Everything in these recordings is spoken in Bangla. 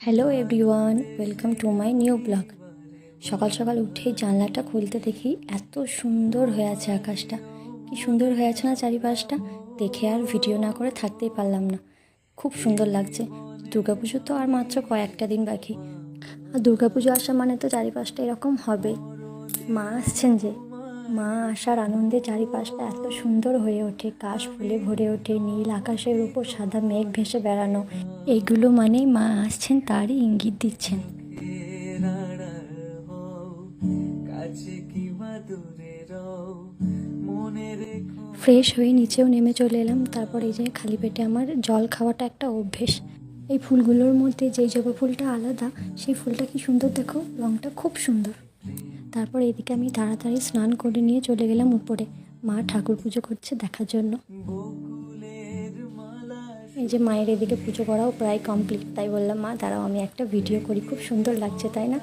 Hello everyone, welcome to my new blog. সকাল সকাল উঠেই জানলাটা খুলতে দেখি এত সুন্দর হয়ে আছে আকাশটা। কি সুন্দর হয়ে আছে না চারিপাশটা, দেখে আর ভিডিও না করে থাকতেই পারলাম না। খুব সুন্দর লাগছে। দুর্গাপুজো তো আর মাত্র কয়েকটা দিন বাকি, আর দুর্গাপুজো আসা মানে তো চারিপাশটা এরকম হবেই। মা আসছেন যে, মা আসার আনন্দে চারিপাশটা এত সুন্দর হয়ে ওঠে, কাশ ফুলে ভরে ওঠে, নীল আকাশের উপর সাদা মেঘ ভেসে বেড়ানো। এইগুলো মানেই মা আসছেন, তারই ইঙ্গিত দিচ্ছেন। ফ্রেশ হয়ে নিচেও নেমে চলে এলাম। তারপর এই যে খালি পেটে আমার জল খাওয়াটা একটা অভ্যেস। এই ফুলগুলোর মধ্যে যেই জবা ফুলটা আলাদা, সেই ফুলটা কি সুন্দর দেখো, রঙটা খুব সুন্দর। তারপর এদিকে আমি তাড়াতাড়ি স্নান করে নিয়ে চলে গেলাম উপরে, মা ঠাকুর পুজো করছে দেখার জন্য। এই যে মায়ের এদিকে পুজো করাও প্রায় কমপ্লিট, তাই বললাম মা দাঁড়াও আমি একটা ভিডিও করি, খুব সুন্দর লাগছে তাই না।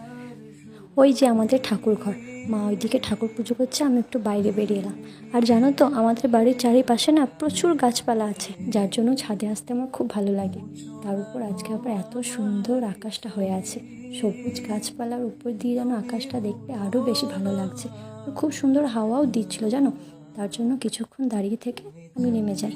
ওই যে আমাদের ঠাকুর ঘর, মা ওইদিকে ঠাকুর পুজো করছে, আমি একটু বাইরে বেরিয়ে এলাম। আর জানো তো আমাদের বাড়ির চারিপাশে না প্রচুর গাছপালা আছে, যার জন্য ছাদে আসতে আমার খুব ভালো লাগে। তার উপর আজকে আবার এত সুন্দর আকাশটা হয়ে আছে, সবুজ গাছপালার উপর দিয়ে যেন আকাশটা দেখতে আরও বেশি ভালো লাগছে। খুব সুন্দর হাওয়াও দিচ্ছিল জানো, তার জন্য কিছুক্ষণ দাঁড়িয়ে থেকে আমি নেমে যাই।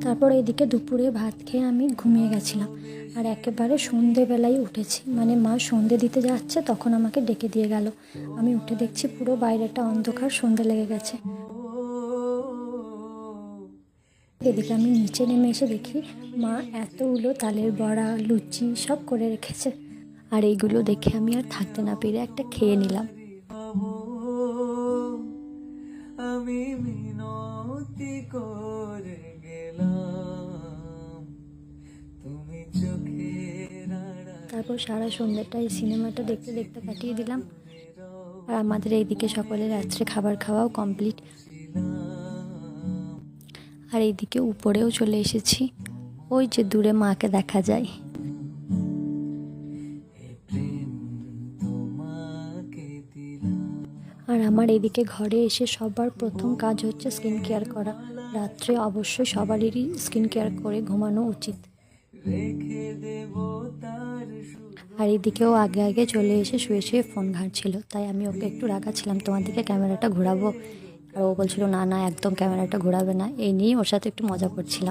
তারপর এদিকে দুপুরে ভাত খেয়ে আমি ঘুমিয়ে গেছিলাম, আর একেবারে সন্ধেবেলায় উঠেছি, মানে মা সন্ধে দিতে যাচ্ছে তখন আমাকে ডেকে দিয়ে গেল। আমি উঠে দেখছি পুরো বাইরেটা অন্ধকার, সন্ধে লেগে গেছে। এদিকে আমি নিচে নেমে এসে দেখি মা এতগুলো তালের বড়া, লুচি সব করে রেখেছে, আর এইগুলো দেখে আমি আর থাকতে না পেরে একটা খেয়ে নিলাম। আমি মিনতি করে গেলাম, তুমি চোখের তারপর সারা সন্ধ্যাটা এই সিনেমাটা দেখতে দেখতে কাটিয়ে দিলাম। আর আমাদের এইদিকে সকলের রাত্রে খাবার খাওয়াও কমপ্লিট। আর এইদিকে উপরেও চলে এসেছি, ওই যে দূরে মাকে দেখা যায়। আর আমার এদিকে ঘরে এসে সবার প্রথম কাজ হচ্ছে স্কিন কেয়ার করা। রাত্রে অবশ্যই সবারই স্কিন কেয়ার করে ঘুমানো উচিত। আর এদিকেও আগে আগে চলে এসে শুয়ে শুয়ে ফোন ঘাঁটছিল, তাই আমি ওকে একটু রাগাচ্ছিলাম তোমার দিকে ক্যামেরাটা ঘোরাবো, আর ও বলছিল না না একদম ক্যামেরাটা ঘোরাবে না। এই নিয়ে ওর সাথে একটু মজা করছিলাম।